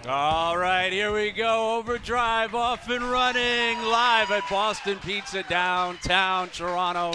All right, here we go. OverDrive off and running live at Boston Pizza downtown Toronto.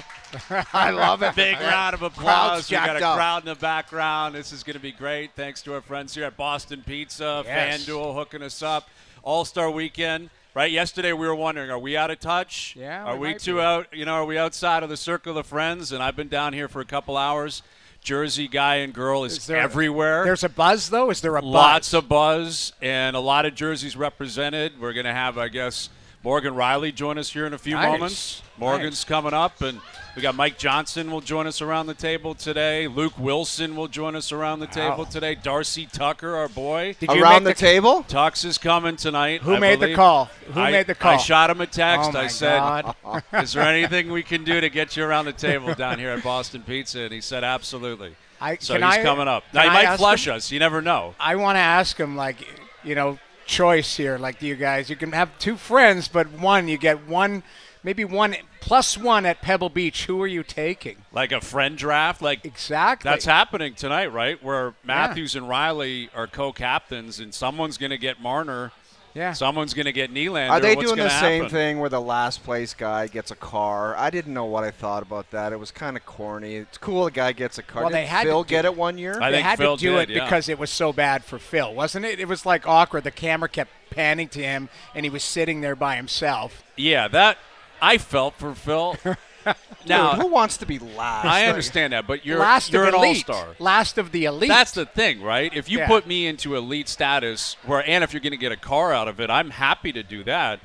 I love it. Big round of applause. We got a crowd in the background. This is going to be great. Thanks to our friends here at Boston Pizza, Yes. FanDuel hooking us up. All-Star Weekend. Right, yesterday we were wondering, are we out of touch? Yeah, Are we we might too be. out? Are we outside of the circle of friends? And I've been down here for a couple hours. Jersey guy and girl is everywhere. There's a buzz, though? Is there a buzz? Lots of buzz and a lot of jerseys represented. We're going to have, I guess, Morgan Riley join us here in a few moments. Morgan's coming up, and we got Mike Johnson will join us around the table today. Luke Wilson will join us around the table today. Darcy Tucker, our boy. Around the table? Tux is coming tonight. Who made the call? I shot him a text. Oh I said, God. is there anything we can do to get you around the table down here at Boston Pizza? And he said, absolutely. So he's coming up. Now, he might flush us. You never know. I want to ask him, choice here. Do you guys, you can have two friends, but you get one, maybe one plus one at Pebble Beach. Who are you taking? Like a friend draft? Exactly. That's happening tonight, right? Where Matthews and Riley are co-captains, and someone's going to get Marner. Yeah. Someone's going to get Nylander. Are they What's doing the gonna same happen? thing where the last place guy gets a car? I didn't know what I thought about that. It was kind of corny. It's cool the guy gets a car. Well, Did they had Phil to get it one year? I They think had Phil to do did, it because it was so bad for Phil, wasn't it? It was awkward. The camera kept panning to him, and he was sitting there by himself. Yeah, that I felt for Phil. Now, Dude, who wants to be last? I understand that, but you're Last an of elite. all-star. Last of the elite. That's the thing, right? If you Yeah. put me into elite status, and if you're going to get a car out of it, I'm happy to do that.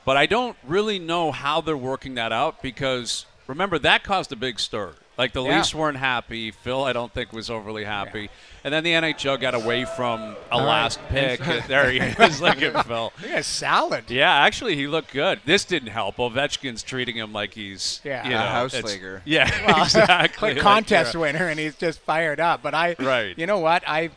But I don't really know how they're working that out because, remember, that caused a big stir. The Leafs weren't happy. Phil, I don't think, was overly happy. And then the NHL got away from a last pick. There he is. Look at Phil. Look at salad. Yeah, actually, he looked good. This didn't help. Ovechkin's treating him like he's a houselager. Yeah, exactly. Contest winner, and he's just fired up. But you know what? I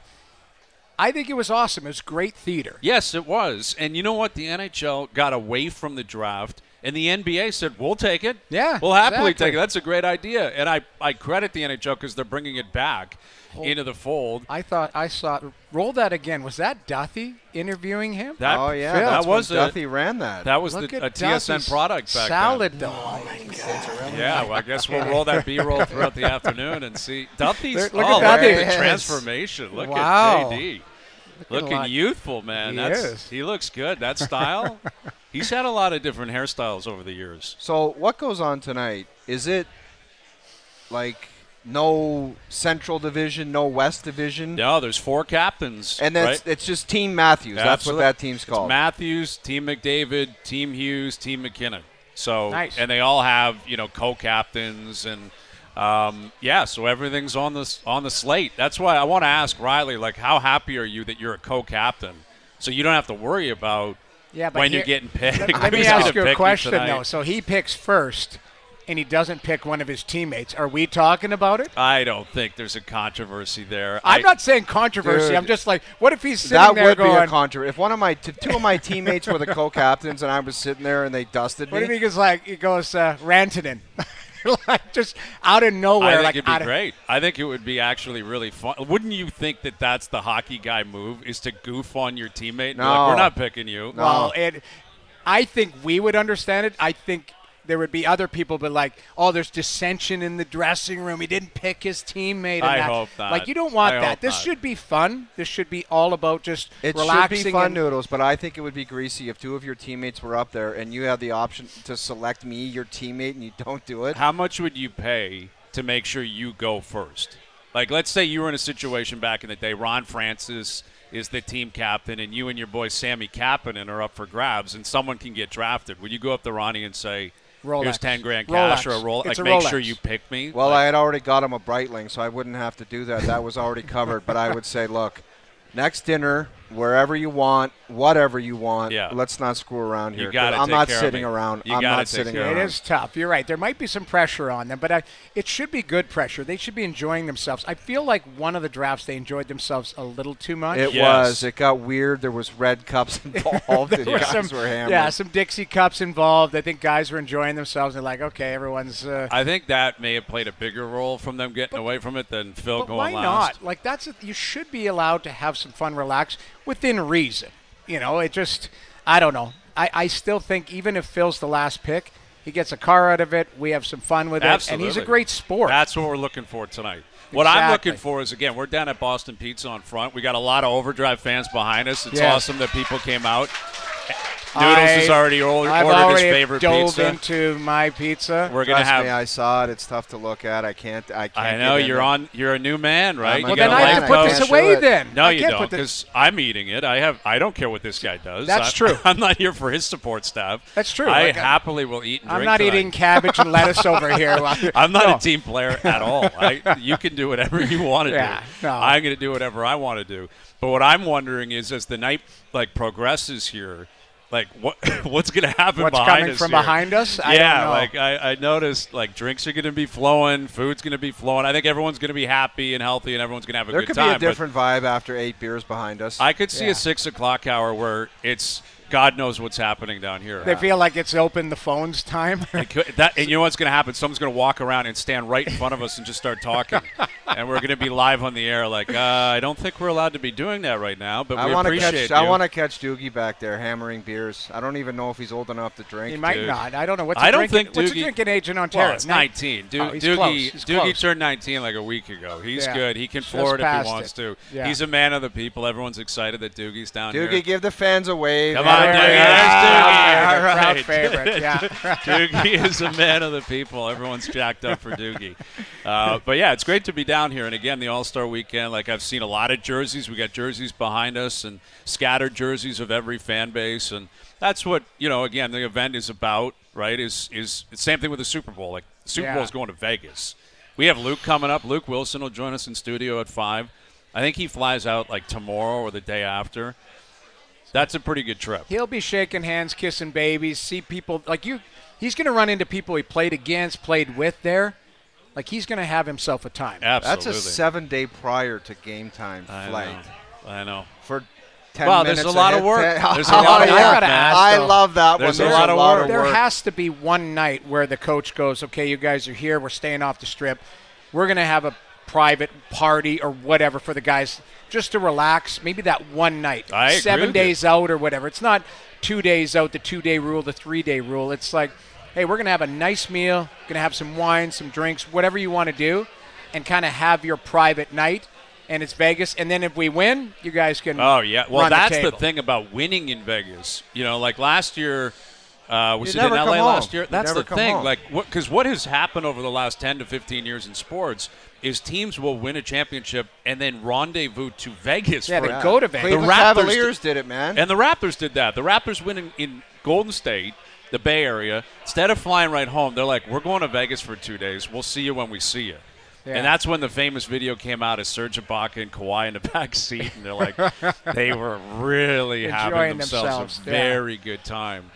think it was awesome. It was great theater. Yes, it was. And you know what? The NHL got away from the draft, and the NBA said, we'll take it. Yeah, we'll happily exactly. take it. That's a great idea. And I credit the NHL because they're bringing it back into the fold. I thought I saw – roll that again. Was that Duthie interviewing him? Oh, yeah. Phil. That was when Duthie ran that. That was a Look at TSN Duthie's product back salad, then. though. Oh, my God. Yeah, well, I guess we'll roll that B-roll throughout the afternoon and see. Duthie's Look at Duthie. the transformation. Look Wow. at JD. Looking Looking youthful, man. He looks good. That style. He's had a lot of different hairstyles over the years. So what goes on tonight? Is it no Central Division, no West Division? No, there's 4 captains. And it's just Team Matthews. That's what that team's called. It's Matthews, Team McDavid, Team Hughes, Team McKinnon. So nice. And they all have co-captains and so everything's on the slate. That's why I want to ask Riley, how happy are you that you're a co-captain, so you don't have to worry about when you're getting picked. Let me ask you a question, though. So he picks first, and he doesn't pick one of his teammates. Are we talking about it? I don't think there's a controversy there. I'm not saying controversy. Dude, I'm just what if he's sitting that there would going, be a controversy. If one of two of my teammates were the co-captains and I was sitting there and they dusted me. what if he goes Rantanen? Just out of nowhere. I think it'd be great. I think it would be actually really fun. Wouldn't you think that that's the hockey guy move, is to goof on your teammate? And be like, we're not picking you. No. Well, I think we would understand it. I think there would be other people, but there's dissension in the dressing room. He didn't pick his teammate. I hope not. You don't want I that. hope This not. should be fun. This should be all about just It relaxing. should be fun, Noodles, but I think it would be greasy if 2 of your teammates were up there and you had the option to select me, your teammate, and you don't do it. How much would you pay to make sure you go first? Let's say you were in a situation back in the day. Ron Francis is the team captain, and you and your boy Sammy Kapanen are up for grabs, and someone can get drafted. Would you go up to Ronnie and say, Rolex. here's 10 grand cash Rolex. or a Rolex? It's a Make Rolex. sure you pick me? Well, I had already got him a Breitling, so I wouldn't have to do that. That was already covered. But I would say, look, next dinner, wherever you want, whatever you want, let's not screw around here. I'm not sitting around. I'm not sitting around. It is tough. You're right. There might be some pressure on them, but it should be good pressure. They should be enjoying themselves. I feel like one of the drafts they enjoyed themselves a little too much. It was. It got weird. There was red cups involved. Guys were hammered. Yeah, some Dixie cups involved. I think guys were enjoying themselves. They're like, okay, everyone's. I think that may have played a bigger role from them getting away from it than Phil going last. Why not? You should be allowed to have some fun, relax. within reason. It just, I don't know. I still think even if Phil's the last pick, he gets a car out of it. We have some fun with it. And he's a great sport. That's what we're looking for tonight. What I'm looking for is, again, we're down at Boston Pizza on front. We got a lot of OverDrive fans behind us. It's awesome that people came out. Noodles has already ordered his favorite pizza. Dove into my pizza. We're gonna have. I saw it. It's tough to look at. I can't. I know you're a new man, right? Well, then I have to put this away. Then no, you don't, because I'm eating it. I don't care what this guy does. That's true. I'm not here for his support staff. That's true. I happily will eat and drink. I'm not eating cabbage and lettuce over here. I'm not a team player at all. You can do whatever you want to do. No. I'm going to do whatever I want to do. But what I'm wondering is, as the night progresses here. What's going to happen behind us? What's coming from behind us? I don't know. I noticed, drinks are going to be flowing, food's going to be flowing. I think everyone's going to be happy and healthy, and everyone's going to have a good time. There could be a different vibe after 8 beers behind us. I could see a 6 o'clock hour where it's God knows what's happening down here. They feel like it's open the phones time. And you know what's going to happen? Someone's going to walk around and stand right in front of us and just start talking. And we're going to be live on the air I don't think we're allowed to be doing that right now, but we appreciate you. I want to catch Doogie back there hammering beers. I don't even know if he's old enough to drink. He might not. I don't know. What's the drinking age in Ontario? Well, it's 19. Doogie turned 19 a week ago. He's good. He can floor it if he wants to. Yeah. He's a man of the people. Everyone's excited that Doogie's down here. Doogie, give the fans a wave. Come on, Doogie. There's Doogie. All right. Crowd favorite. Yeah. Doogie is a man of the people. Everyone's jacked up for Doogie. But yeah, it's great to be down here. And again, the All-Star Weekend, I've seen a lot of jerseys. We got jerseys behind us and scattered jerseys of every fan base. And that's what, again, the event is about, right? Is the same thing with the Super Bowl. The Super Bowl is going to Vegas. We have Luke coming up. Luke Wilson will join us in studio at 5. I think he flies out tomorrow or the day after. That's a pretty good trip. He'll be shaking hands, kissing babies, see people he's going to run into people he played against, played with there. He's going to have himself a time. Absolutely. That's a 7-day prior to game time flight. I know. For 10 minutes. There's a lot of work. There's a lot of work. I love that one. There's a lot of work. There has to be one night where the coach goes, okay, you guys are here. We're staying off the strip. We're going to have a private party or whatever for the guys just to relax. Maybe that one night. 7 days out or whatever. It's not 2 days out, the 2-day rule, the 3-day rule. It's hey, we're going to have a nice meal, going to have some wine, some drinks, whatever you want to do, and kind of have your private night. And it's Vegas. And then if we win, you guys can Well, that's the thing about winning in Vegas. Last year, was it in L.A. last year? That's the thing. Because what has happened over the last 10 to 15 years in sports is teams will win a championship and then rendezvous to Vegas. Yeah, they go to Vegas. The Cavaliers did it, man. And the Raptors did that. The Raptors win in Golden State, the Bay Area. Instead of flying right home, they're we're going to Vegas for 2 days. We'll see you when we see you. Yeah. And that's when the famous video came out of Serge Ibaka and Kawhi in the back seat, and they're they were really having themselves a very good time.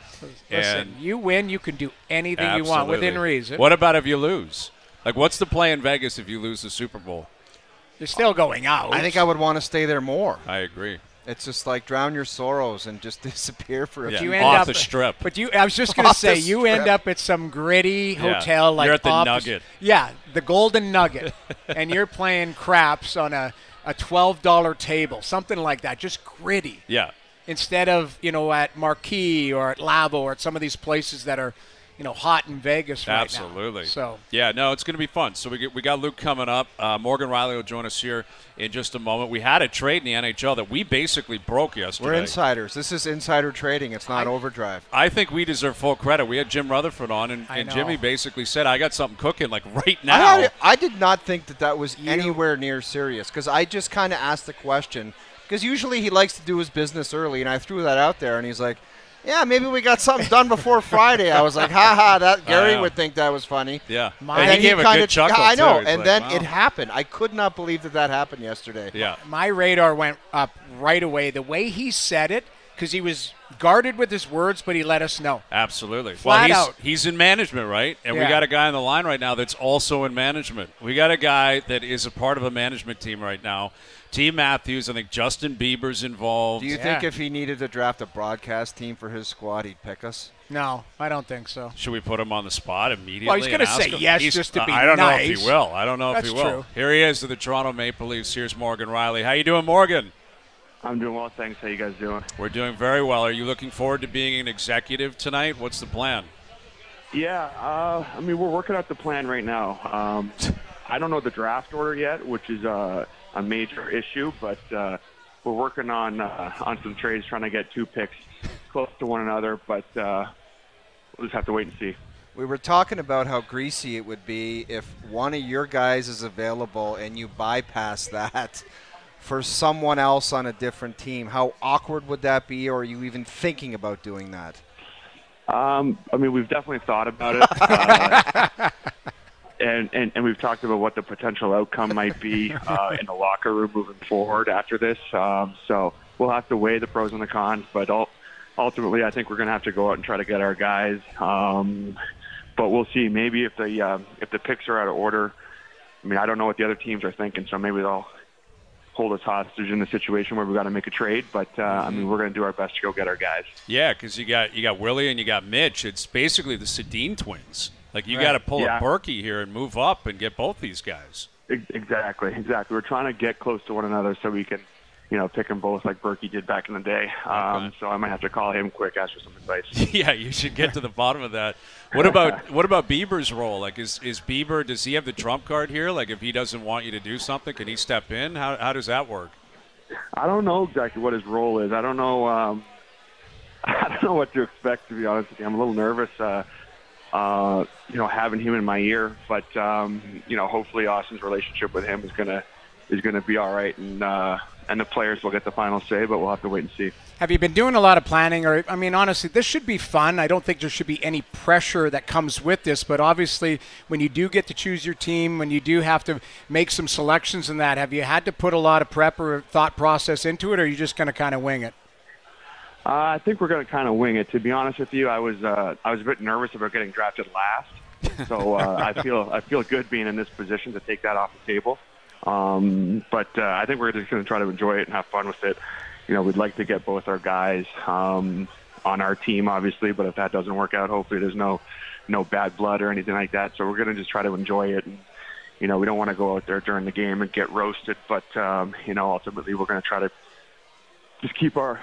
Listen, you win, you can do anything you want within reason. What about if you lose? What's the play in Vegas if you lose the Super Bowl? You're still going out. I think I would want to stay there more. I agree. It's just drown your sorrows and just disappear for a few off the strip. But I was just going to say, you end up at some gritty hotel you're at the Nugget. Yeah, the Golden Nugget, and you're playing craps on a $12 table, something like that, just gritty. Yeah. Instead of at Marquee or at Lavo or at some of these places that are hot in Vegas right now. Absolutely. So it's going to be fun. So we got Luke coming up. Morgan Riley will join us here in just a moment. We had a trade in the NHL that we basically broke yesterday. We're insiders. This is insider trading. It's not OverDrive. I think we deserve full credit. We had Jim Rutherford on, and Jimmy basically said, I got something cooking right now. I did not think that was anywhere near serious because I just kind of asked the question because usually he likes to do his business early, and I threw that out there, and he's like, yeah, maybe we got something done before Friday. I was like, that Gerry would think that was funny. Yeah. And he gave a good chuckle, I know. Too. And then it happened. I could not believe that happened yesterday. Yeah. My radar went up right away. The way he said it, because he was guarded with his words, but he let us know. Absolutely. Flat out. He's in management, right? And we got a guy on the line right now that's also in management. We got a guy that is a part of a management team right now. T. Matthews, I think Justin Bieber's involved. Do you think if he needed to draft a broadcast team for his squad, he'd pick us? No, I don't think so. Should we put him on the spot immediately? Well, he's going to say yes just to be nice. I don't know if he will. I don't know if he will. True. Here he is to the Toronto Maple Leafs. Here's Morgan Riley. How you doing, Morgan? I'm doing well, thanks. How you guys doing? We're doing very well. Are you looking forward to being an executive tonight? What's the plan? Yeah, I mean, we're working out the plan right now. I don't know the draft order yet, which is a major issue, but we're working on some trades, trying to get 2 picks close to one another, but we'll just have to wait and see. We were talking about how greasy it would be if one of your guys is available and you bypass that for someone else on a different team. How awkward would that be, or are you even thinking about doing that? I mean, we've definitely thought about it, and we've talked about what the potential outcome might be in the locker room moving forward after this. So we'll have to weigh the pros and the cons, but ultimately, I think we're going to have to go out and try to get our guys. But we'll see. Maybe if the picks are out of order, I mean, I don't know what the other teams are thinking, so maybe they'll hold us hostage in the situation where we've got to make a trade. But, I mean, we're going to do our best to go get our guys. Yeah, because you got Willie and you got Mitch. It's basically the Sedin twins. Like, you got to pull a Berkey here and move up and get both these guys. Exactly. We're trying to get close to one another so we can, pick them both like Berkey did back in the day. So I might have to call him quick, ask for some advice. Yeah, you should get to the bottom of that. What about Bieber's role? Like, is Bieber, does he have the trump card here? Like, if he doesn't want you to do something, can he step in? How does that work? I don't know exactly what his role is. I don't know. I don't know what to expect, to be honest with you. I'm a little nervous, having him in my ear. But hopefully Austin's relationship with him is gonna be all right, and the players will get the final say, but we'll have to wait and see. Have you been doing a lot of planning? Or, I mean, honestly, this should be fun. I don't think there should be any pressure that comes with this, but obviously when you do get to choose your team, when you do have to make some selections and that, have you had to put a lot of prep or thought process into it, or are you just going to kind of wing it? I think we're going to kind of wing it. To be honest with you, I was a bit nervous about getting drafted last, so I feel good being in this position to take that off the table. But I think we're just going to try to enjoy it and have fun with it. We'd like to get both our guys on our team, obviously, but if that doesn't work out, hopefully there's no bad blood or anything like that. So we're going to just try to enjoy it. And, we don't want to go out there during the game and get roasted, but, ultimately we're going to try to just keep our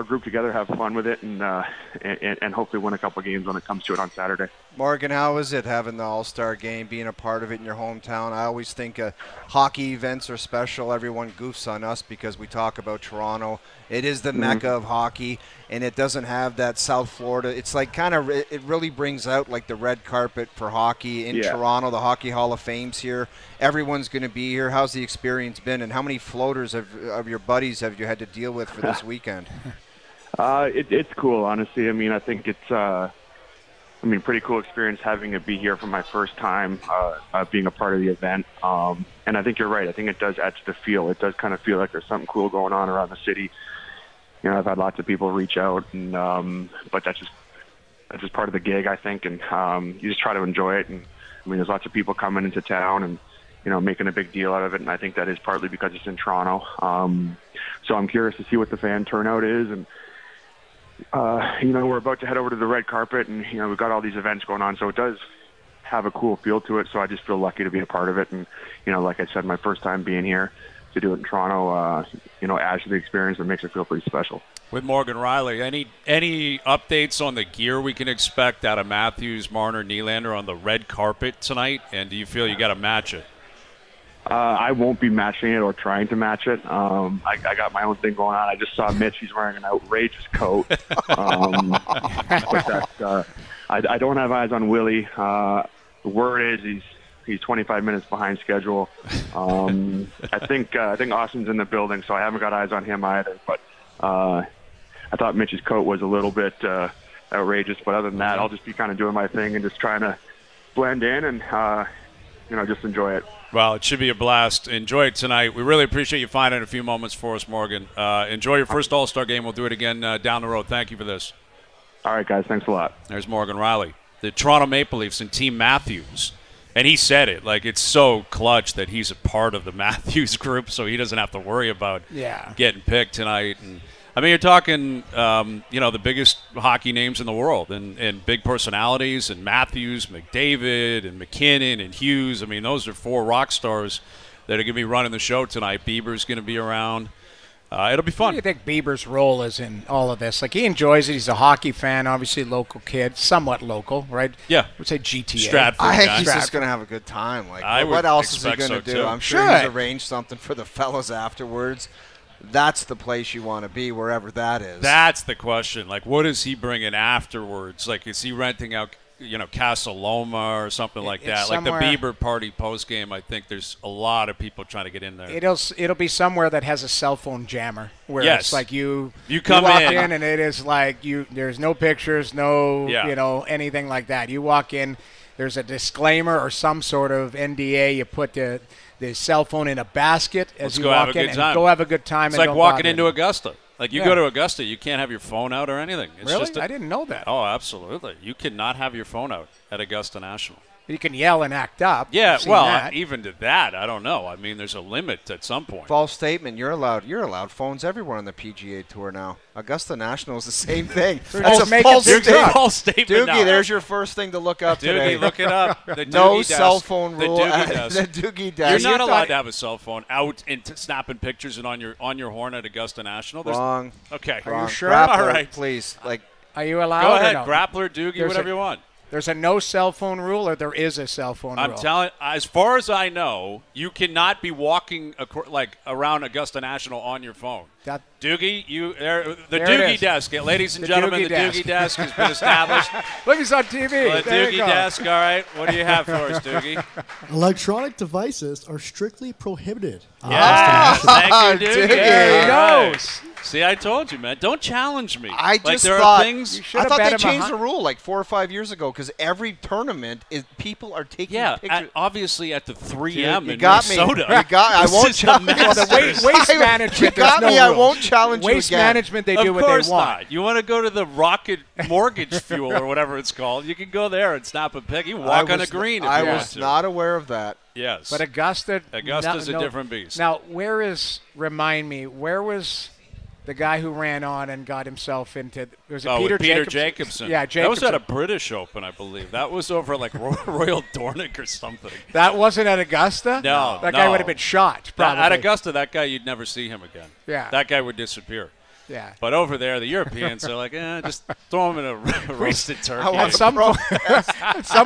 group together, have fun with it, and hopefully win a couple games when it comes to it on Saturday. Morgan, how is it having the All-Star game, being a part of it in your hometown? I always think hockey events are special. Everyone goofs on us because we talk about Toronto. It is the mecca of hockey, and it doesn't have that South Florida. It's like it really brings out like the red carpet for hockey in Toronto. The Hockey Hall of Fame's here. Everyone's going to be here. How's the experience been, and how many floaters of your buddies have you had to deal with for this weekend? It's cool, honestly. I mean, I think it's pretty cool experience having it be here for my first time being a part of the event. And I think you're right. I think it does add to the feel. It does kind of feel like there's something cool going on around the city. I've had lots of people reach out, and but that's just part of the gig, I think. And you just try to enjoy it. And there's lots of people coming into town and making a big deal out of it. And I think that is partly because it's in Toronto. So I'm curious to see what the fan turnout is. And we're about to head over to the red carpet, and we've got all these events going on, so it does have a cool feel to it. So I just feel lucky to be a part of it, and like I said, my first time being here to do it in Toronto, adds to the experience and makes it feel pretty special. With Morgan Riley, any updates on the gear we can expect out of Matthews, Marner, Nylander on the red carpet tonight? And do you feel you got to match it? I won't be matching it or trying to match it. I got my own thing going on. I just saw Mitch. He's wearing an outrageous coat. But I don't have eyes on Willie. The word is he's 25 minutes behind schedule. I think Austin's in the building, so I haven't got eyes on him either. But I thought Mitch's coat was a little bit outrageous. But other than that, I'll just be kind of doing my thing and just trying to blend in and just enjoy it. Well, it should be a blast. Enjoy it tonight. We really appreciate you finding a few moments for us, Morgan. Enjoy your first All-Star game. We'll do it again down the road. Thank you for this. All right, guys. Thanks a lot. There's Morgan Riley, the Toronto Maple Leafs and Team Matthews. And he said it. Like, it's so clutch that he's a part of the Matthews group, so he doesn't have to worry about getting picked tonight. And you're talking, the biggest hockey names in the world and big personalities, and Matthews, McDavid, and McKinnon, and Hughes. Those are 4 rock stars that are going to be running the show tonight. Bieber's going to be around. It'll be fun. What do you think Bieber's role is in all of this? Like, he enjoys it. He's a hockey fan, obviously local kid, somewhat local, right? Yeah. I would say GTA. Stratford. I think he's just going to have a good time. Like, what else is he going to do? Too. I'm sure he's arranged something for the fellas afterwards. That's the place you want to be, wherever that is. That's the question. Like, what is he bringing afterwards? Like, is he renting out, Casa Loma or something like that? Like the Bieber party post game, I think there's a lot of people trying to get in there. It'll be somewhere that has a cell phone jammer where it's like you come walk in and it is like there's no pictures, no anything like that. You walk in, there's a disclaimer or some sort of NDA. You put the cell phone in a basket as you walk in and go have a good time. It's like walking into Augusta. Like, you go to Augusta, you can't have your phone out or anything. It's really? I didn't know that. Oh, absolutely. You cannot have your phone out at Augusta National. You can yell and act up. Yeah, well, even to that, I don't know. I mean, there's a limit at some point. False statement. You're allowed phones everywhere on the PGA Tour now. Augusta National is the same thing. That's a false statement. False statement. Doogie, there's your first thing to look up today. Doogie, look it up. The no Doogie cell desk. phone rule. The Doogie desk. You're not allowed to have a cell phone out and snapping pictures and on your horn at Augusta National. Wrong. Okay. Are you sure? Grappler, all right. Please. Are you allowed? Go ahead. Or no? Grappler, Doogie, whatever you want. There's a no cell phone rule, or there is a cell phone rule? I'm telling, as far as I know, you cannot be walking around Augusta National on your phone. Doogie, the Doogie desk, ladies and gentlemen, the Doogie desk has been established. Look, he's on TV. The Doogie desk, all right. What do you have for us, Doogie? Electronic devices are strictly prohibited. Yes, thank you, Doogie. There he goes. See, I told you, man. Don't challenge me. I just thought they changed the rule like 4 or 5 years ago because every tournament people are taking pictures. Obviously at the 3M in Minnesota. I won't challenge you. The waste management. You got me. I won't challenge you again. Waste management, they do what they want. Of course not. You want to go to the Rocket Mortgage Fuel or whatever it's called, you can go there and snap a pic. You walk on a green if you want to. I was not aware of that. Yes. But Augusta's a different beast. Now, remind me, where was the guy who ran on and got himself into – was it Peter Jacobson? Yeah, Jacobson. That was at a British Open, I believe. That was over like Royal Dornick or something. That wasn't at Augusta? No. That guy would have been shot, probably. At Augusta, that guy, you'd never see him again. Yeah. That guy would disappear. Yeah. But over there, the Europeans are like, just throw him in a roasted turkey. At some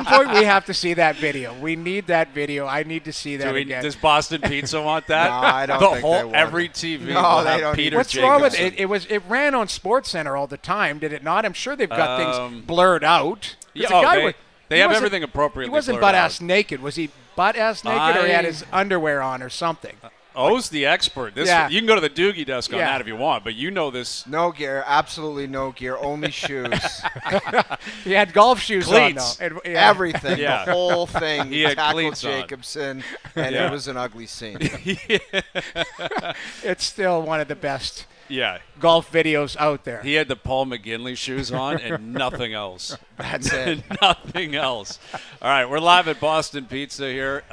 point, we have to see that video. We need that video. I need to see that again. Does Boston Pizza want that? No, I don't think they want every TV no, they don't Peter What's Jacobson. wrong with it? It ran on SportsCenter all the time, did it not? I'm sure they've got things blurred out. Yeah, they have everything appropriately. He wasn't butt-ass naked. Was he butt-ass naked or he had his underwear on or something? O's the expert. You can go to the Doogie desk on that if you want, but you know this. No gear, absolutely no gear, only shoes. He had golf shoes cleats. on, though. Everything, the whole thing. He had cleats Jacobson, and it was an ugly scene. It's still one of the best golf videos out there. He had the Paul McGinley shoes on and nothing else. That's it. Nothing else. All right, we're live at Boston Pizza here.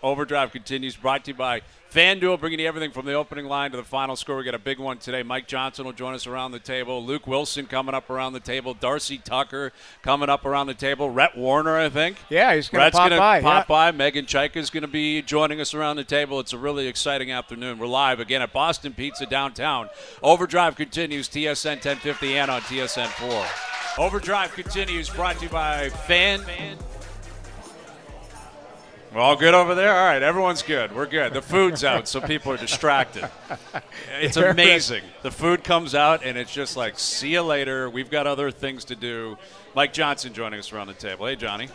Overdrive continues, brought to you by FanDuel, bringing you everything from the opening line to the final score. We got a big one today. Mike Johnson will join us around the table. Luke Wilson coming up around the table. Darcy Tucker coming up around the table. Rhett Warner, I think. Yeah, he's going to pop by. Megan Chaika is going to be joining us around the table. It's a really exciting afternoon. We're live again at Boston Pizza downtown. Overdrive continues, TSN 1050 and on TSN 4. Overdrive continues, brought to you by We're all good over there? All right, everyone's good. We're good. The food's out, so people are distracted. It's amazing. The food comes out, and it's just like, see you later. We've got other things to do. Mike Johnson joining us around the table. Hey, Johnny.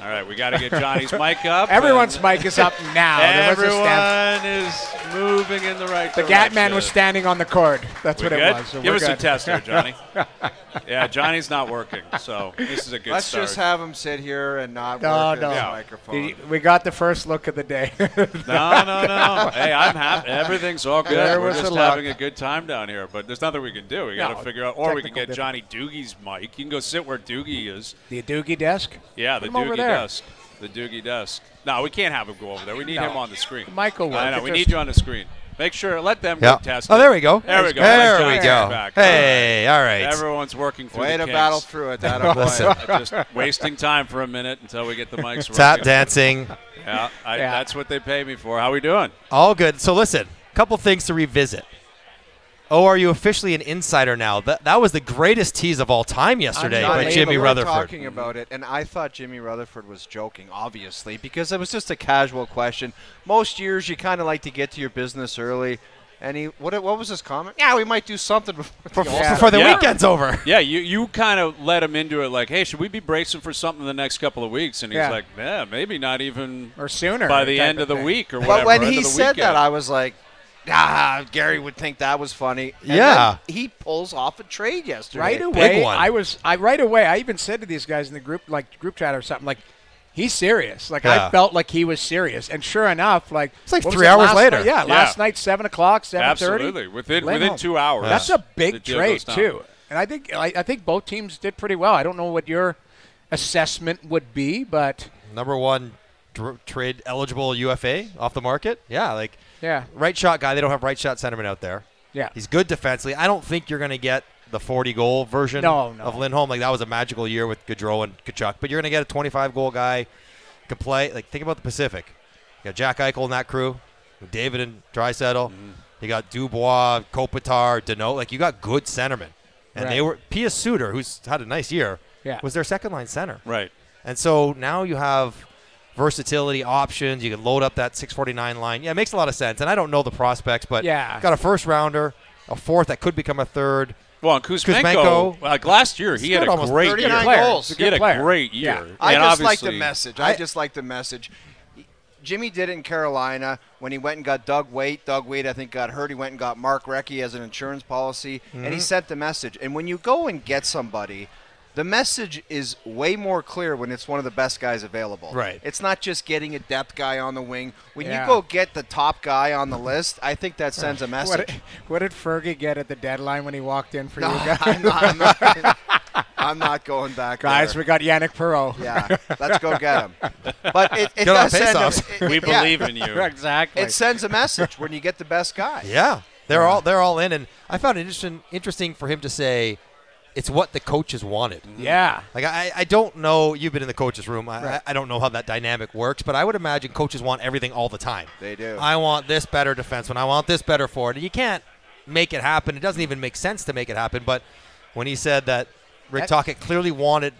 All right, we got to get Johnny's mic up. Everyone's mic is up now. Everyone is moving in the right direction. The Gatman was standing on the cord. That's what it was. So Give us a test there, Johnny. Yeah, Johnny's not working, so this is a good Let's start. just have him sit here and not work his microphone. We got the first look of the day. No. Hey, I'm happy. Everything's all good. We're just having a good time down here, but there's nothing we can do. We got to figure out, or we can get Johnny Doogie's mic. You can go sit where Doogie is. The Doogie desk? Yeah, the Doogie desk. The Doogie desk. No, we can't have him go over there. We need him on the screen. Michael, I know. We need you on the screen. Make sure, let them go test it. Oh, there we go. There we go. There we go. Back. Hey, all right. Everyone's working through Way the to battle through it. Just wasting time for a minute until we get the mics Tap dancing. Yeah, that's what they pay me for. How we doing? All good. So listen, couple things to revisit. Oh, are you officially an insider now? That was the greatest tease of all time yesterday by Jimmy Rutherford. We were talking about it, and I thought Jimmy Rutherford was joking, obviously, because it was just a casual question. Most years, you kind of like to get to your business early. And what was his comment? Yeah, we might do something before the weekend's over. Yeah, you kind of let him into it like, hey, should we be bracing for something the next couple of weeks? And he's like, yeah, maybe not even or sooner by the end of the week or whatever. But when he said that, I was like, Gerry would think that was funny. And then he pulls off a trade yesterday. Right away, big one. I even said to these guys in the group chat or something, like, he's serious. Like, I felt like he was serious. And sure enough, like, it's like 3 hours later. Last night, 7 o'clock, 7:30. Absolutely. Within 2 hours. That's a big trade, too. And I think both teams did pretty well. I don't know what your assessment would be, but number one trade eligible UFA off the market. Right shot guy. They don't have right shot centerman out there. Yeah, he's good defensively. I don't think you're going to get the 40-goal version of Lindholm. Like, that was a magical year with Gaudreau and Tkachuk. But you're going to get a 25-goal guy, can play. Like, think about the Pacific. You got Jack Eichel in that crew, David and Draisaitl. You got Dubois, Kopitar, Deneau. Like, you got good centermen. And they were Pia Suter, who's had a nice year, was their second-line center. Right. And so now you have versatility, options. You can load up that 649 line. Yeah, it makes a lot of sense. And I don't know the prospects, but got a first-rounder, a fourth that could become a third. Well, and Kuzmenko, like last year, he had a great 39 year. goals. He had a great year. Yeah. I just like the message. I just like the message. Jimmy did it in Carolina when he went and got Doug Waite. Doug Waite, I think, got hurt. He went and got Mark Recchi as an insurance policy, and he sent the message. And when you go and get somebody, the message is way more clear when it's one of the best guys available. Right. It's not just getting a depth guy on the wing. When you go get the top guy on the list, I think that sends a message. What did Fergie get at the deadline when he walked in for you guys? I'm not going back guys, there. we got Yannick Perreault. Yeah, let's go get him. But it does send we believe in you. Exactly. It sends a message when you get the best guy. Yeah. They're all in. And I found it interesting for him to say, it's what the coaches wanted. Yeah. Like, I don't know. You've been in the coaches' room. I don't know how that dynamic works, but I would imagine coaches want everything all the time. They do. I want this better defenseman. I want this better forward. You can't make it happen. It doesn't even make sense to make it happen. But when he said that Rick Tocchet clearly wanted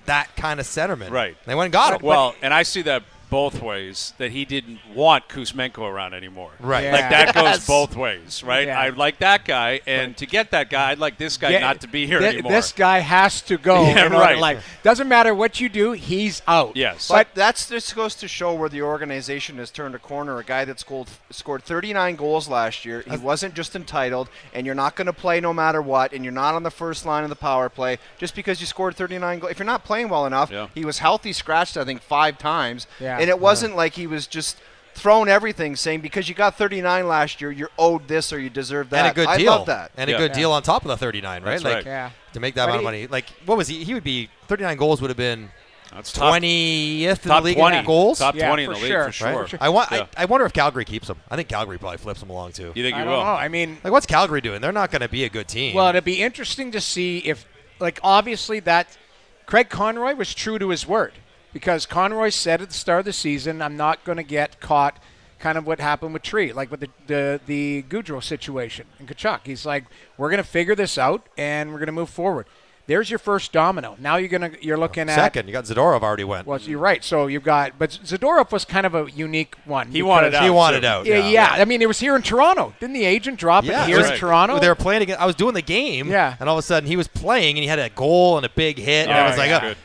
that kind of centerman. Right. They went and got him. Well, and I see that both ways, that he didn't want Kuzmenko around anymore. Right. Yeah. Like, that goes both ways, right? Yeah. I like that guy, and to get that guy, I'd like this guy not to be here anymore. This guy has to go. Right. Doesn't matter what you do, he's out. Yes. But this goes to show where the organization has turned a corner. A guy that scored 39 goals last year. He wasn't just entitled, and you're not going to play no matter what, and you're not on the first line of the power play just because you scored 39 goals. If you're not playing well enough, he was healthy, scratched, I think, 5 times. Yeah. And it wasn't like he was just throwing everything, saying because you got 39 last year, you're owed this or you deserve that. And a good deal. I love that. And a good deal on top of the 39, right? That's like, right. Yeah. To make that amount of money. Like, what was he? He would be 39 goals would have been 20th in the league in goals. Top 20 in the league for sure. Right? I wonder if Calgary keeps him. I think Calgary probably flips him along too. You think I he don't will? know. I mean, like, what's Calgary doing? They're not going to be a good team. Well, it'd be interesting to see if, like, obviously that Craig Conroy was true to his word. Because Conroy said at the start of the season, I'm not going to get caught, kind of what happened with Tree, like with the Gaudreau situation and Tkachuk. He's like, we're going to figure this out, and we're going to move forward. There's your first domino. Now you're looking at second. You got Zadorov already went. Well, you're right. So you've got, but Zadorov was kind of a unique one. He wanted out. Yeah. I mean, it was here in Toronto. Didn't the agent drop it here in Toronto? They were playing again. I was doing the game, and all of a sudden he was playing, and he had a goal and a big hit, and I was like,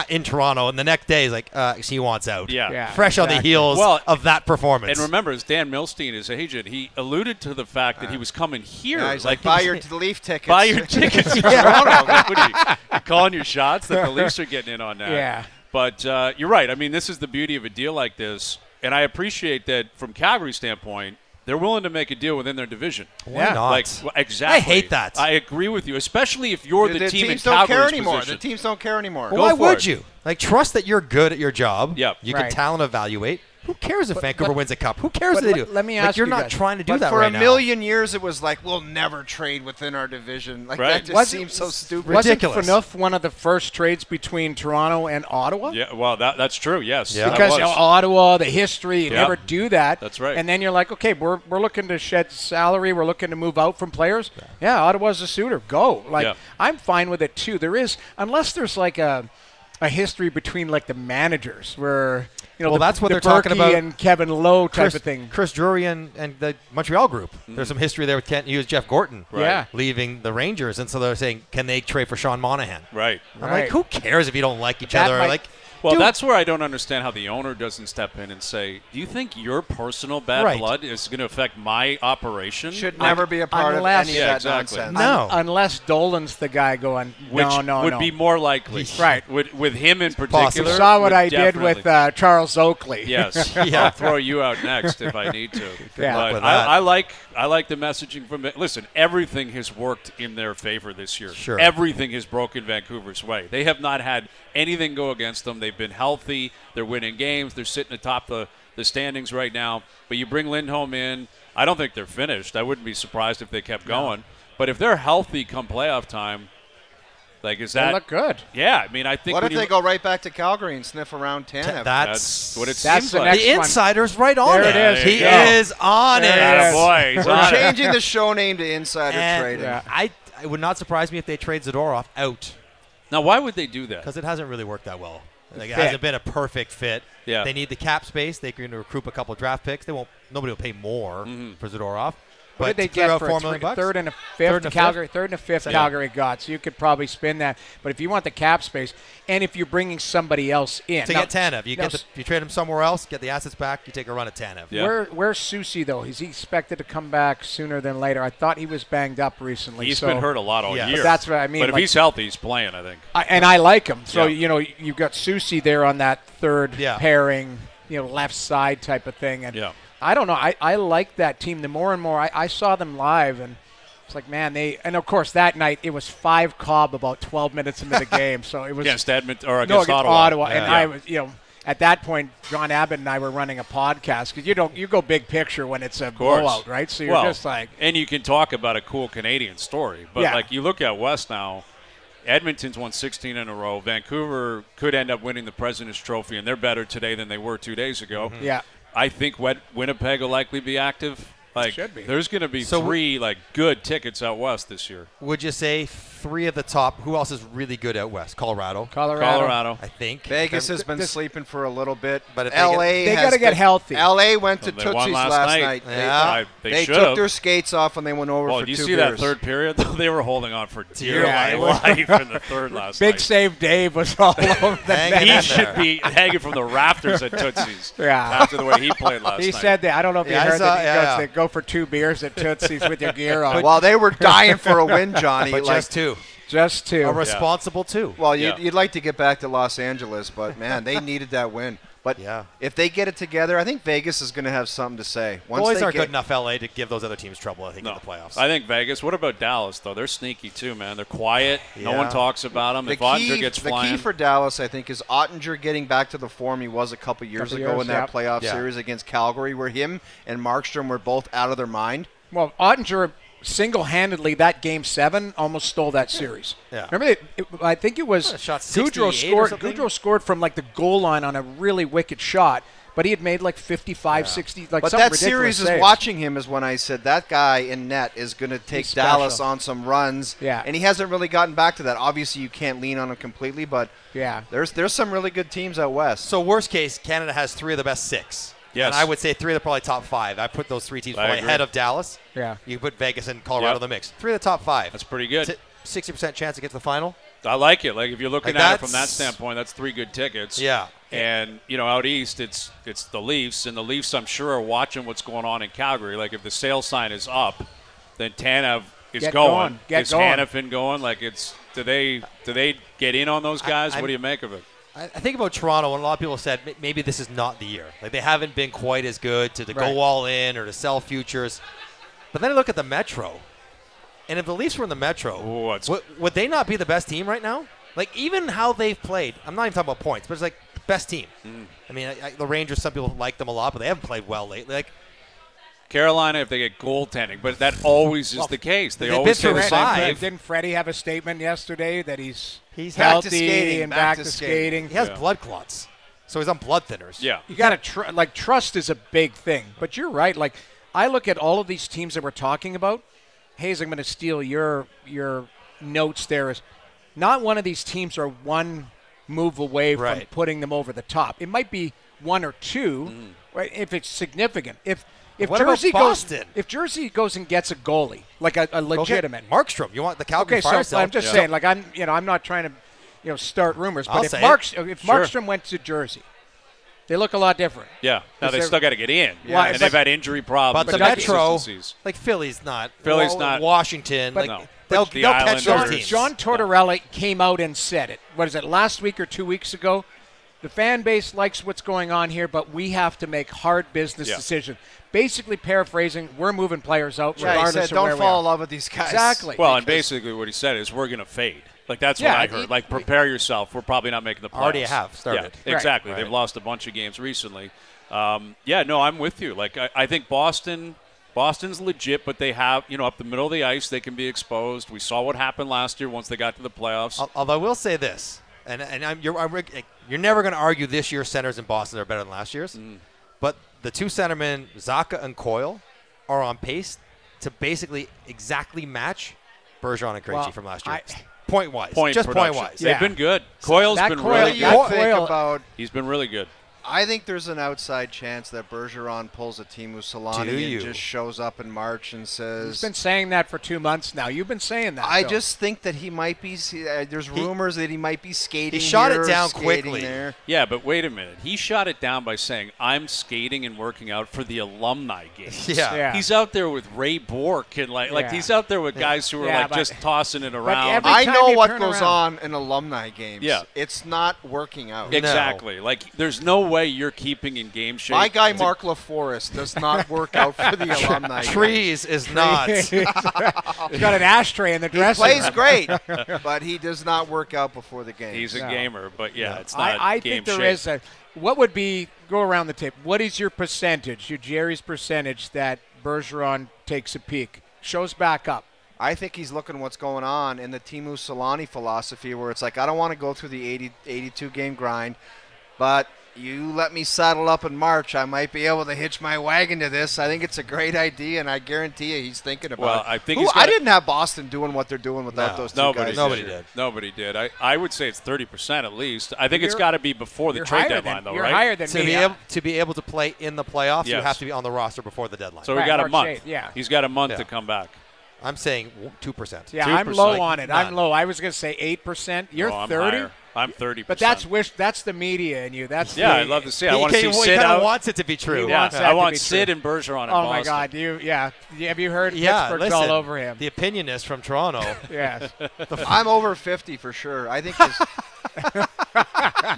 in Toronto, and the next day he's like, he wants out. Fresh on the heels of that performance. And remember, as Dan Milstein, his agent, he alluded to the fact that he was coming here. Yeah, he's like, buy your Leaf tickets. Buy your tickets in Toronto. Like, what are you calling your shots that the Leafs are getting in on that? Yeah. But you're right. I mean, this is the beauty of a deal like this, and I appreciate that from Calgary's standpoint, they're willing to make a deal within their division. Why not? Like, exactly. I hate that. I agree with you, especially if you're the team in Calgary's Calgary's don't care anymore. position. The teams don't care anymore. Well, why would you? Like, trust that you're good at your job. Yep. You can talent evaluate. Who cares if Vancouver wins a cup? Who cares if they do? Let me ask you're you not guys. trying to do that for right a now. million years, it was like, we'll never trade within our division. Like, that just seems so stupid. Ridiculous. Wasn't Phaneuf one of the first trades between Toronto and Ottawa? Yeah, well, that's true, yes. Yeah. Because Ottawa, the history, you never do that. That's right. And then you're like, okay, we're looking to shed salary. We're looking to move out from players. Yeah, Ottawa's a suitor. Go. Like, I'm fine with it, too. There is, unless there's like a history between like the managers where – that's what the they're talking Berkey about. And Kevin Lowe type of thing. Chris Drury and the Montreal group. There's some history there with Kent Hughes, Jeff Gorton leaving the Rangers. And so they're saying, can they trade for Sean Monahan? Right. I'm like, who cares if you don't like each other? Well, that's where I don't understand how the owner doesn't step in and say, do you think your personal bad blood is going to affect my operation? Should never be a part of any of that nonsense. No. Unless Dolan's the guy going, no. Would be more likely. Right. With him in particular. You saw what I did with Charles Oakley. Yes. I'll throw you out next if I need to. But I like the messaging from it. Listen, everything has worked in their favor this year. Sure. Everything has broken Vancouver's way. They have not had anything go against them. They've been healthy. They're winning games. They're sitting atop the standings right now. But you bring Lindholm in. I don't think they're finished. I wouldn't be surprised if they kept going. But if they're healthy come playoff time, like, is that – they look good. Yeah. I mean, I think – What if they go right back to Calgary and sniff around Tanev? That's what it seems like. The insider's right on it. There it is. He is on it. Boy, we're changing the show name to Insider Trading. It would not surprise me if they trade Zadorov out. Now, why would they do that? Because it hasn't really worked that well. Like, it hasn't been a perfect fit. Yeah. They need the cap space. They're going to recruit a couple of draft picks. Nobody will pay more for Zadorov. What did they get for $4 million? Third and a fifth. Calgary got. So you could probably spin that. But if you want the cap space, and if you're bringing somebody else in to get Tanev, you trade him somewhere else, get the assets back, you take a run at Tanev. Yeah. Where's Soucy though? Is he expected to come back sooner than later? I thought he was banged up recently. He's been hurt a lot all year. But that's what I mean. But if he's healthy, he's playing. I think. And I like him. So you've got Soucy there on that third pairing, left side type of thing, and. I don't know. I like that team. The more and more I saw them live, and it's like, man, and of course that night it was 5 Cobb about 12 minutes into the game, so it was against Edmonton or against Ottawa. And I was, at that point, John Abbott and I were running a podcast because you go big picture when it's a blowout, right? So you're just like, and you can talk about a cool Canadian story, but like you look at West now. Edmonton's won 16 in a row. Vancouver could end up winning the President's Trophy, and they're better today than they were 2 days ago. Mm-hmm. Yeah. I think Winnipeg will likely be active. Should be. There's going to be 3 good tickets out west this year. Would you say 3 of the top? Who else is really good out west? Colorado, I think. Vegas has been sleeping for a little bit, but LA they got to get healthy. LA went to Tootsie's last night. Yeah. They took their skates off when they went over for 2 beers. Did you see that third period? They were holding on for dear life in the third last night. Big Save Dave was all over the net. He should be hanging from the rafters at Tootsie's after the way he played last night. He said that. I don't know if you heard that. He goes, go for 2 beers at Tootsie's with your gear on. Well, they were dying for a win, Johnny. But just 2. Just 2. A responsible 2. Well, you'd like to get back to Los Angeles, but, man, they needed that win. But if they get it together, I think Vegas is going to have something to say. Boys aren't good enough, LA, to give those other teams trouble, I think, in the playoffs. I think Vegas. What about Dallas, though? They're sneaky, too, man. They're quiet. No one talks about them. If Ottinger gets flying. The key for Dallas, I think, is Ottinger getting back to the form he was a couple years ago in that playoff series against Calgary, where him and Markstrom were both out of their mind. Well, Ottinger single-handedly, that Game 7 almost stole that series. Yeah. Remember, I think it was Goudreau scored from like the goal line on a really wicked shot, but he had made like 55, 60, like but some ridiculous series saves. Is watching him is when I said that guy in net is going to take Dallas on some runs. Yeah. And he hasn't really gotten back to that. Obviously, you can't lean on him completely, but there's some really good teams out west. So worst case, Canada has 3 of the best 6. Yes. And I would say 3 of the probably top 5. I put those 3 teams probably ahead of Dallas. Yeah. You put Vegas and Colorado in the mix. 3 of the top 5. That's pretty good. 60% chance to get to the final. I like it. Like, if you're looking at it from that standpoint, that's 3 good tickets. Yeah. And, out east, it's the Leafs. And the Leafs, I'm sure, are watching what's going on in Calgary. Like, if the sale sign is up, then Tanev is going. Is Hanifin going? Like, do they get in on those guys? What do you make of it? I think about Toronto, and a lot of people said maybe this is not the year. Like, they haven't been quite as good to go all in or to sell futures. But then I look at the Metro, and if the Leafs were in the Metro, would they not be the best team right now? Like, even how they've played, I'm not even talking about points, but it's like best team. I mean, the Rangers, some people like them a lot, but they haven't played well lately. Like Carolina, if they get goaltending, but that always is the case. They always say the same thing. Didn't Freddie have a statement yesterday that he's healthy back to skating, and back to skating? He has blood clots, so he's on blood thinners. Yeah, you got to trust is a big thing. But you're right. Like I look at all of these teams that we're talking about. Hayes, I'm going to steal your notes. There is not one of these teams are one move away from putting them over the top. It might be one or two, right, if it's significant. If Jersey goes and gets a goalie, like a legitimate Markstrom, you want the Calgary Fire? So I'm just saying, like I'm not trying to start rumors, but if Markstrom went to Jersey, they look a lot different. Yeah, now they still got to get in, and they've had injury problems. But the Metro, like Philly's not. Washington, but like they'll catch those teams. John Tortorella came out and said it. What is it? Last week or 2 weeks ago, the fan base likes what's going on here, but we have to make hard business decisions. Basically, paraphrasing, we're moving players out regardless he said, of where we are. Don't fall in love with these guys. Exactly. Well, and basically what he said is we're going to fade. Like, that's what I heard. Like, prepare yourself. We're probably not making the playoffs. Already have started. Yeah, exactly. Right. They've lost a bunch of games recently. I'm with you. Like, I think Boston's legit, but they have, up the middle of the ice, they can be exposed. We saw what happened last year once they got to the playoffs. Although I will say this, and you're never going to argue this year's centers in Boston are better than last year's, but the two centermen, Zacha and Coyle, are on pace to basically exactly match Bergeron and Krejci from last year. Point-wise. Point-wise. They've been good. Coyle's been really good. He's been really good. I think there's an outside chance that Bergeron pulls a Teemu Solani and just shows up in March and says... He's been saying that for 2 months now. You've been saying that. I just think that he might be... there's rumors that he might be skating. He shot it down quickly. There. Yeah, but wait a minute. He shot it down by saying, I'm skating and working out for the alumni games. Yeah. He's out there with Ray Bourque and he's out there with guys who are just tossing it around. I know what goes on in alumni games. Yeah. It's not working out. Exactly. No. Like, there's no way you're keeping in game shape. My guy Mark LaForest does not work out for the alumni. Trees is not. He's got an ashtray in the dressing room. He plays great, but he does not work out before the game. He's a gamer, but it's not I game think there shape. is what would be, go around the tape, what is your percentage, your Gerry's percentage that Bergeron takes a peek, shows back up? I think he's looking what's going on in the Teemu Solani philosophy where it's like, I don't want to go through the 82-game grind, but you let me saddle up in March, I might be able to hitch my wagon to this. I think it's a great idea, and I guarantee you he's thinking about it. I didn't have Boston doing what they're doing without those two guys. Nobody did. I would say it's 30% at least. I think it's got to be before the trade deadline, though, you're right? You're higher than me. To be able to play in the playoffs, you have to be on the roster before the deadline. So we got a month. He's got a month to come back. I'm saying 2%. Yeah, 2%. I'm low on it. I'm low. I was going to say 8%. You're 30%. I'm 30%. But that's the media in you. That's I'd love to see. I want to see Sid out. He wants it to be true. I want Sid and Bergeron in Boston. Oh my God! Have you heard? Pittsburgh's all over him. The opinionist from Toronto. Yes. I'm over 50 for sure. I think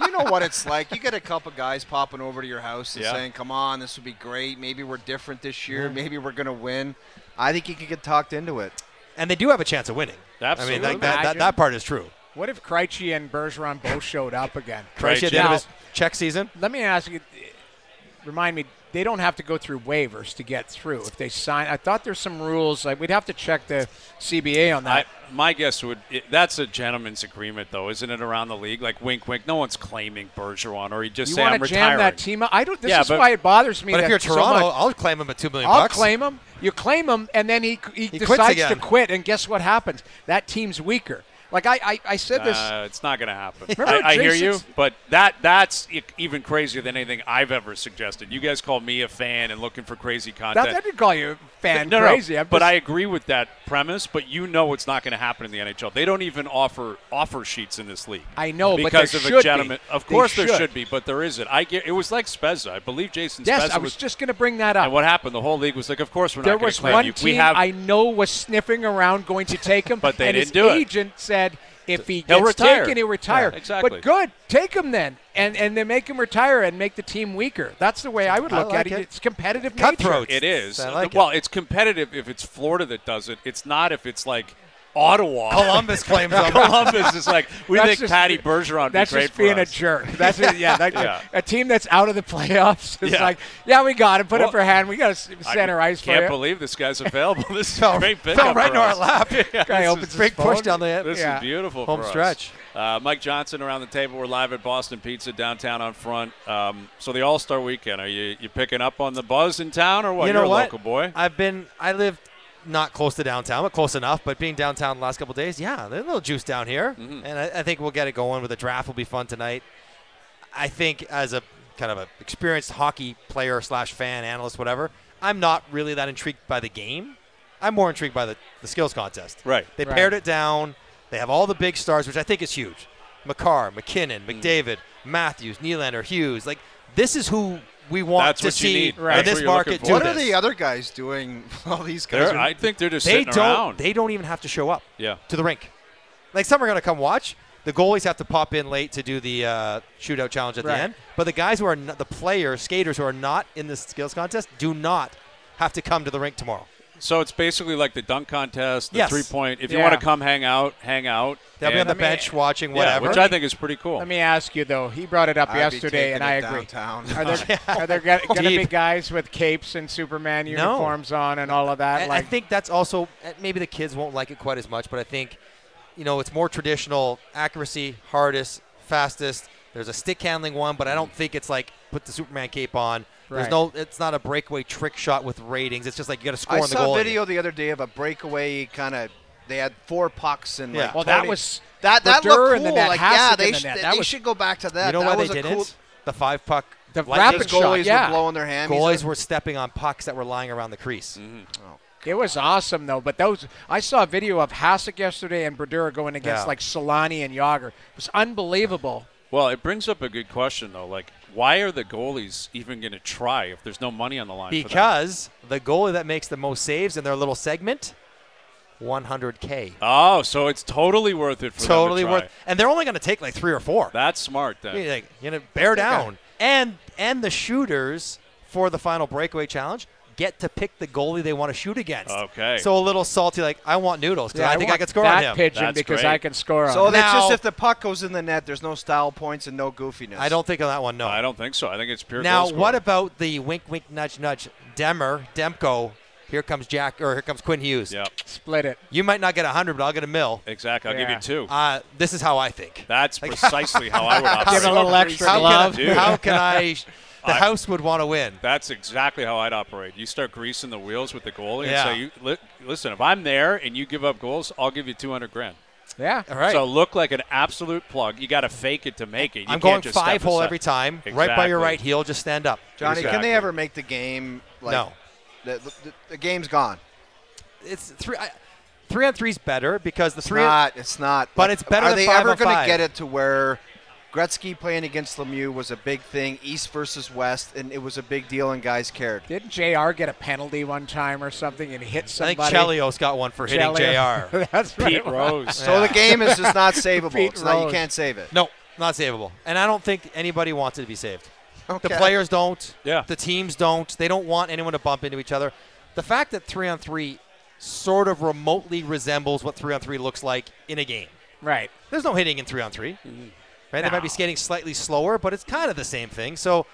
you know what it's like. You get a couple guys popping over to your house and saying, "Come on, this would be great. Maybe we're different this year. Maybe we're going to win." I think you can get talked into it. And they do have a chance of winning. Absolutely. I mean, that part is true. What if Krejci and Bergeron both showed up again? Krejci at the end of his check season? Let me ask you, remind me, they don't have to go through waivers to get through if they sign. I thought there's some rules. We'd have to check the CBA on that. My guess that's a gentleman's agreement, though, isn't it, around the league? Like, wink, wink. No one's claiming Bergeron, or he just say, I'm retiring. You want to jam that team up? This is why it bothers me. But if you're Toronto, I'll claim him at $2 million. I'll claim him. You claim him, and then he decides to quit, and guess what happens? That team's weaker. Like I said this. It's not going to happen. I hear you, but that's even crazier than anything I've ever suggested. You guys call me a fan and looking for crazy content. I didn't call you a fan crazy. No, but I agree with that premise, but it's not going to happen in the NHL. They don't even offer offer sheets in this league. I know, because but of a gentleman. Of course there should be, but there isn't. It was like Spezza. I believe Jason Spezza. Yes, I was just going to bring that up. And what happened? The whole league was like, of course we're not going to claim you. There was one team I know was sniffing around going to take him, but they didn't do it. His agent said, if he gets taken, he'll retire. Yeah, exactly. But good, take him then, and then make him retire and make the team weaker. That's the way I would look at it. It's competitive nature. It is. It's competitive if it's Florida that does it. It's not if it's like Ottawa. Columbus claims them. Columbus is like, we think Patty Bergeron would be great for us. That's just being a jerk. That's a team that's out of the playoffs. It's like, we got it. Put up our hand. We got to center ice for you. Can't believe this guy's available. This is a great pickup fell right in our lap. Guy opens his big phone. push down the end. This is beautiful home for stretch. Us. Mike Johnson around the table. We're live at Boston Pizza downtown on Front. So the All-Star Weekend, are you picking up on the buzz in town or what? You're a local boy. I lived not close to downtown, but close enough. But being downtown the last couple of days, there's a little juice down here. Mm-hmm. And I think we'll get it going with the draft. Will be fun tonight. I think as a kind of an experienced hockey player / fan, analyst, whatever, I'm not really that intrigued by the game. I'm more intrigued by the skills contest. Right. They pared it down. They have all the big stars, which I think is huge. McCarr, McKinnon, McDavid, Matthews, Nylander, Hughes. Like, this is who we want to see in this market do this. What are the other guys doing? All these guys. I think they're just sitting around. They don't even have to show up to the rink. Like, some are going to come watch. The goalies have to pop in late to do the shootout challenge at the end. But the guys who are the players, skaters who are not in this skills contest do not have to come to the rink tomorrow. So it's basically like the dunk contest, the 3-point. If you want to come hang out. They'll be on the bench watching whatever. Which I think is pretty cool. Let me ask you, though. He brought it up yesterday, and I agree. Are there going to be guys with capes and Superman uniforms on and all of that? I think that's also – maybe the kids won't like it quite as much, but I think, it's more traditional accuracy, hardest, fastest. There's a stick handling one, but I don't think it's like put the Superman cape on. There's it's not a breakaway trick shot with ratings. It's just like you got to score on the goal. I saw a video the other day of a breakaway kind of. They had 4 pucks and that was that looked cool. They should go back to that. You know why they didn't? The 5-puck. The rapid goalies shot, were blowing their hands. Goalies were stepping on pucks that were lying around the crease. Mm-hmm. It was awesome, though. But I saw a video of Hasek yesterday and Brodeur going against like Solani and Yager. It was unbelievable. Well, it brings up a good question, though. Like, why are the goalies even going to try if there's no money on the line? Because the goalie that makes the most saves in their little segment, $100K. Oh, so it's totally worth it for them to try. Totally worth. And they're only going to take like 3 or 4. That's smart, then. Bear down. And the shooters for the final breakaway challenge get to pick the goalie they want to shoot against. Okay. So a little salty, like, I want Noodles because I think I can score on him. Pigeon because great. I can score on him. So that's just if the puck goes in the net, there's no style points and no goofiness. I don't think on that one, no. I don't think so. I think it's pure Now, goal scoring. what about the wink, wink, nudge, nudge, Demko, here comes Quinn Hughes. Yep. Split it. You might not get 100, but I'll get a $1 Exactly. I'll give you 2. This is how I think. That's precisely how I would operate. Give a little extra glove. How can I... The house would want to win. That's exactly how I'd operate. You start greasing the wheels with the goalie and say, listen, if I'm there and you give up goals, I'll give you $200,000. Yeah. All right. So look like an absolute plug. You got to fake it to make it. I'm going 5-hole every time. Exactly. Right by your right heel. Just stand up. Johnny, can they ever make the game? No. The game's gone. It's 3-on-3's better because the It's not. But it's better than 5-on-5. Are they ever going to get it to where Gretzky playing against Lemieux was a big thing, East versus West, and it was a big deal and guys cared? Didn't JR get a penalty one time or something and hit somebody? I think Chelios got one for hitting JR. That's right. Pete Rose. So the game is just not savable. You can't save it. No, not savable. And I don't think anybody wants it to be saved. Okay. The players don't. Yeah. The teams don't. They don't want anyone to bump into each other. The fact that 3-on-3 sort of remotely resembles what 3-on-3 looks like in a game. Right. There's no hitting in 3-on-3. Mm-hmm. Right? They might be skating slightly slower, but it's kind of the same thing. So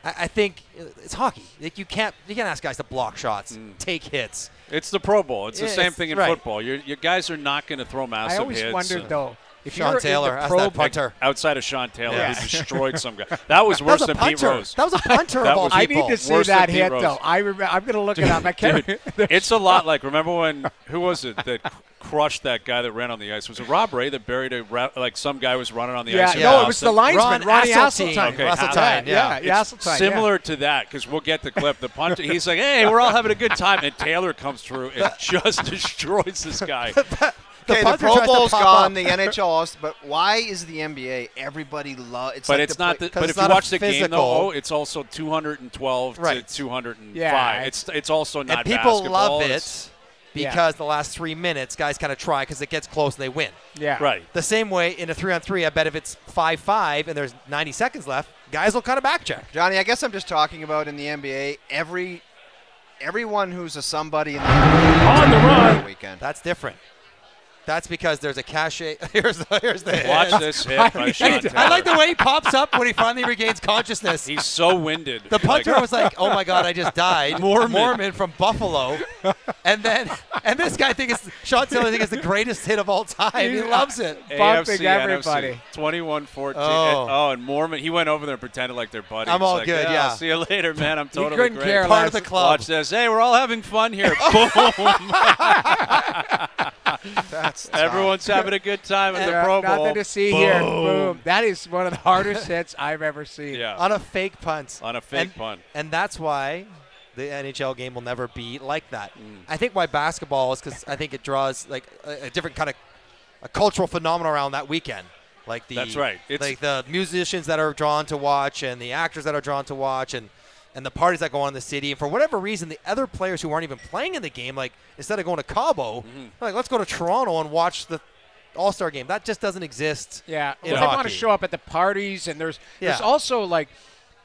I think it's hockey. Like you can't ask guys to block shots, take hits. It's the Pro Bowl. It's the same thing in football. Your guys are not going to throw massive hits. I always wondered, though, if Sean Taylor, that's that punter. Outside of Sean Taylor, who destroyed some guy. That was worse than Pete Rose. That was a punter of all people. I need to see that hit, though. I'm going to look it up. I can't. It's a lot like, remember when, who was it that crushed that guy that ran on the ice? Was it Rob Ray that buried some guy was running on the ice? No, it was the linesman, Ronnie Hasseltine. Okay, Hasseltine. Similar to that, because we'll get the clip. The punter, he's like, hey, we're all having a good time. And Taylor comes through and just destroys this guy. Okay, the Pro Bowl's gone, the NHL lost, but why is the NBA everybody love? But it's not. But if you watch the game, though, it's also 212 to 205. Yeah, it's also not. And people basketball. love it because the last 3 minutes, guys kind of try because it gets close and they win. Yeah, right. The same way in a 3-on-3, I bet if it's 5-5 and there's 90 seconds left, guys will kind of back check. Johnny, I guess I'm just talking about in the NBA, everyone who's a somebody in the NBA on the run weekend. That's different. That's because there's a cachet. Here's the hit. Watch this hit by Sean Taylor. I like the way he pops up when he finally regains consciousness. He's so winded. The punter was like, "Oh my God, I just died." Mormon from Buffalo, and this guy Sean Taylor thinks it's the greatest hit of all time. He loves it. Bumping everybody. 21-14. Oh. And Mormon, he went over there and pretended like they're buddies. I'm all like, good. Yeah. I'll see you later, man. I'm totally couldn't great. care Part less. of the club. Watch this. Hey, we're all having fun here. Boom. Everyone's having a good time at the Pro Bowl. Nothing to see here. Boom. That is one of the hardest hits I've ever seen. Yeah. On a fake punt. punt. And that's why the NHL game will never be like that. I think why basketball is because I think it draws like a different kind of a cultural phenomenon around that weekend. Like That's right. It's like the musicians that are drawn to watch and the actors that are drawn to watch and the parties that go on in the city. And for whatever reason, the other players who aren't even playing in the game, like instead of going to Cabo, like let's go to Toronto and watch the All-Star game. That just doesn't exist. Yeah. in They hockey. want to show up at the parties, and there's also like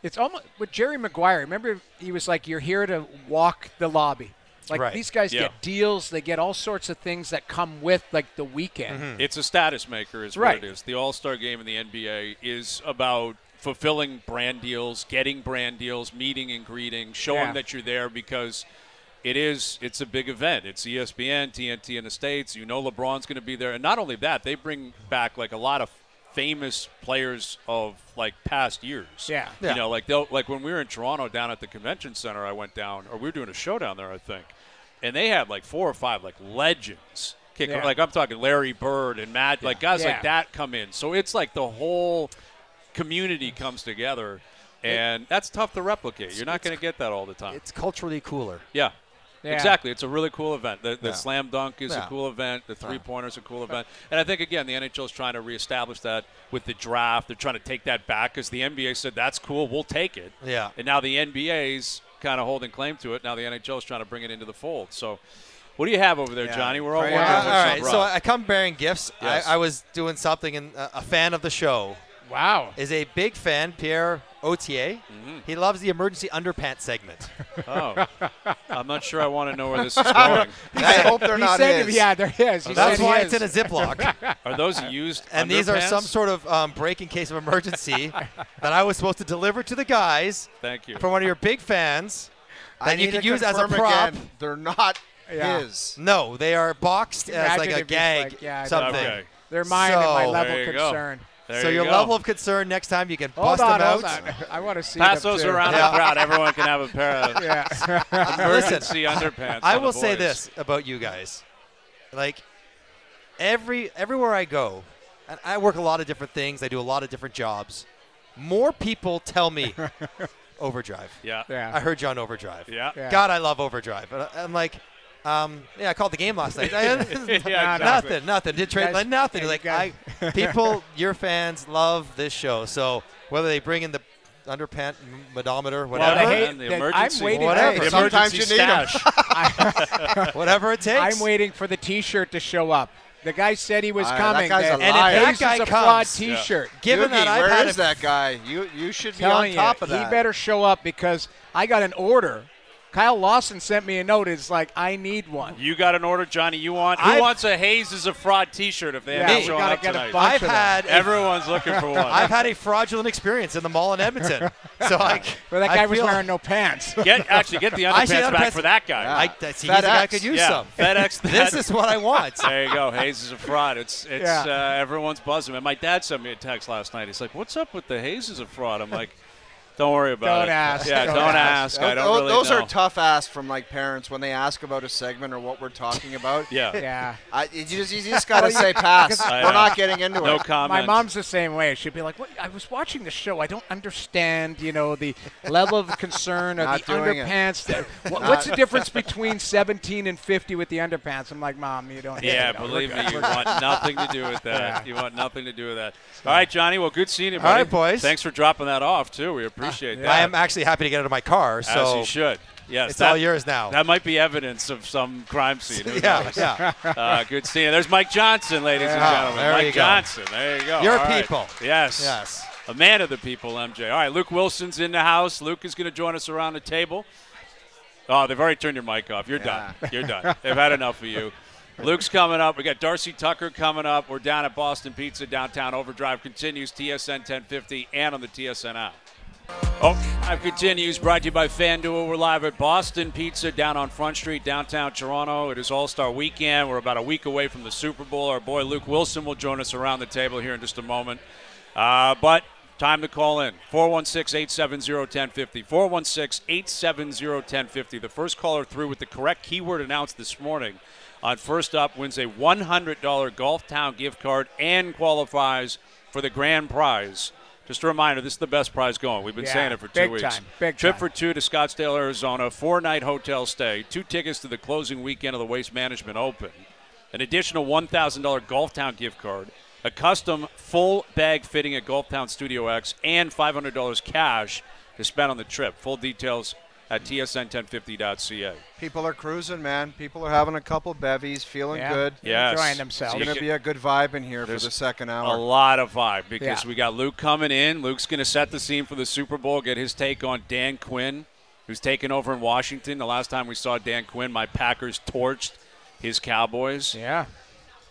it's almost with Gerry Maguire. Remember, he was like, "You're here to walk the lobby." Like these guys get deals, they get all sorts of things that come with like the weekend. It's a status maker, is what it is. The All-Star game in the NBA is about fulfilling brand deals, getting brand deals, meeting and greeting, showing that you're there because it's a big event. It's ESPN, TNT in the States. You know LeBron's going to be there. And not only that, they bring back like a lot of famous players of like past years. Yeah. You know, like when we were in Toronto down at the convention center, I went down, or we were doing a show down there, I think. And they had like 4 or 5 like legends. Like I'm talking Larry Bird and Matt, like guys like that come in. So it's like the whole community comes together, and that's tough to replicate. You're not going to get that all the time. It's culturally cooler. Yeah. Exactly. It's a really cool event. The slam dunk is a cool event. The three-pointer is a cool event. And I think, again, the NHL is trying to reestablish that with the draft. They're trying to take that back because the NBA said, that's cool, we'll take it. Yeah. And now the NBA's kind of holding claim to it. Now the NHL is trying to bring it into the fold. So what do you have over there, Johnny? We're all wondering what's all right, up, so I come bearing gifts. Yes. I was doing something, and a fan of the show is a big fan, Pierre Autier. He loves the emergency underpants segment. Oh. I'm not sure I want to know where this is going. I hope they're not his. Yeah, they're his. That's why it's in a Ziploc. Are those used And underpants? these are some sort of break in case of emergency that I was supposed to deliver to the guys. Thank you. For one of your big fans that you can use as a confirm prop. Again, they're not his. No, they are boxed as like a gag, something. Okay. They're mine and my level There you concern. go. There So you your go. level of concern next time you can Hold bust them on. out. I want to see Pass them those too. around the crowd. Everyone can have a pair of emergency underpants. I on will the say boys. this about you guys. Like, everywhere I go, and I work a lot of different things. I do a lot of different jobs. More people tell me OverDrive. Yeah. I heard you on OverDrive. Yeah. God, I love OverDrive. But I'm like, I called the game last night. Exactly. Nothing. Did trade Guys, nothing. yeah, Like people, your fans love this show. So whether they bring in the underpant manometer, whatever, the emergency, I'm waiting. whatever. The Sometimes emergency you need 'em. stash. whatever it takes. I'm waiting for the T-shirt to show up. The guy said he was That coming. guy's a and liar. if That guy is a comes. fraud T-shirt. Given that I've where had is that guy? You should be Telling on top you, of that. he better show up because I got an order. Kyle Lawson sent me a note. It's like, I need one. You got an order, Johnny. Who wants a Hayes is a fraud T-shirt if they Yeah, haven't we shown gotta up get a tonight? bunch I've of them. had Everyone's looking for one. I've had a fraudulent experience in the mall in Edmonton. So Where that guy was wearing no pants. Get the I see underpants back underpants- for that guy. He's a guy could use Yeah, some. FedEx. This is what I want. There you go. Hayes is a fraud. It's everyone's buzzing. And my dad sent me a text last night. He's like, "What's up with the Hayes is a fraud?" I'm like, "Don't worry about it. Don't ask. Yeah, Don't don't ask. ask. I don't really Those know." are tough asks from like parents when they ask about a segment or what we're talking about. Yeah. Yeah. You just got to say pass. I We're know. not getting into No it. comment. My mom's the same way. She'd be like, "What? I was watching the show. I don't understand, the level of concern or Not the doing it. underpants. What's the difference between 17 and 50 with the underpants?" I'm like, "Mom, you don't." Yeah, believe me, you want nothing to do with that. You want nothing to do with that. All right, Johnny. Well, good seeing you, buddy. All right, boys. Thanks for dropping that off too. We appreciate that. I am actually happy to get out of my car. As So you should. Yes, it's all yours now. That might be evidence of some crime scene. Who knows? Yeah. Good seeing you. There's Mike Johnson, ladies and Oh, gentlemen. there Mike you go. Johnson. There you go. Your All right. people. Yes. Yes. A man of the people, MJ. All right, Luke Wilson's in the house. Luke is going to join us around the table. Oh, they've already turned your mic off. You're done. You're done. They've had enough of you. Luke's coming up. We got Darcy Tucker coming up. We're down at Boston Pizza downtown. Overdrive continues, TSN 1050 and on the TSN app. Overdrive continues, brought to you by FanDuel. We're live at Boston Pizza down on Front Street, downtown Toronto. It is All-Star Weekend. We're about a week away from the Super Bowl. Our boy Luke Wilson will join us around the table here in just a moment. But time to call in. 416-870-1050. 416-870-1050. The first caller through with the correct keyword announced this morning on First Up wins a $100 Golf Town gift card and qualifies for the grand prize. Just a reminder, this is the best prize going. We've been saying it for 2 weeks. Big Trip time. for two to Scottsdale, Arizona, 4-night hotel stay, 2 tickets to the closing weekend of the Waste Management Open, an additional $1,000 Golf Town gift card, a custom full bag fitting at Golf Town Studio X, and $500 cash to spend on the trip. Full details at tsn1050.ca. People are cruising, man. People are having a couple bevies, feeling good. Yes. Enjoying themselves. It's going to be a good vibe in here for the second hour. A lot of vibe because we got Luke coming in. Luke's going to set the scene for the Super Bowl, get his take on Dan Quinn, who's taken over in Washington. The last time we saw Dan Quinn, my Packers torched his Cowboys. Yeah.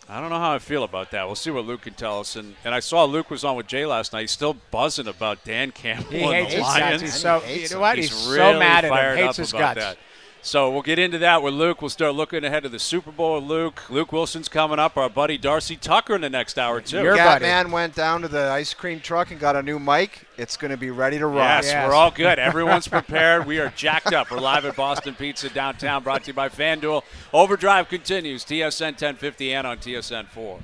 I don't know how I feel about that. We'll see what Luke can tell us. And I saw Luke was on with Jay last night. He's still buzzing about Dan Campbell and the Lions. He's so, you know what? He's really so mad at him. fired Hates up his about guts. that. So we'll get into that with Luke. We'll start looking ahead to the Super Bowl with Luke. Luke Wilson's coming up. Our buddy Darcy Tucker in the next hour, too. Your man went down to the ice cream truck and got a new mic. It's going to be ready to rock. Yes, we're all good. Everyone's prepared. We are jacked up. We're live at Boston Pizza downtown, brought to you by FanDuel. Overdrive continues, TSN 1050 and on TSN 4.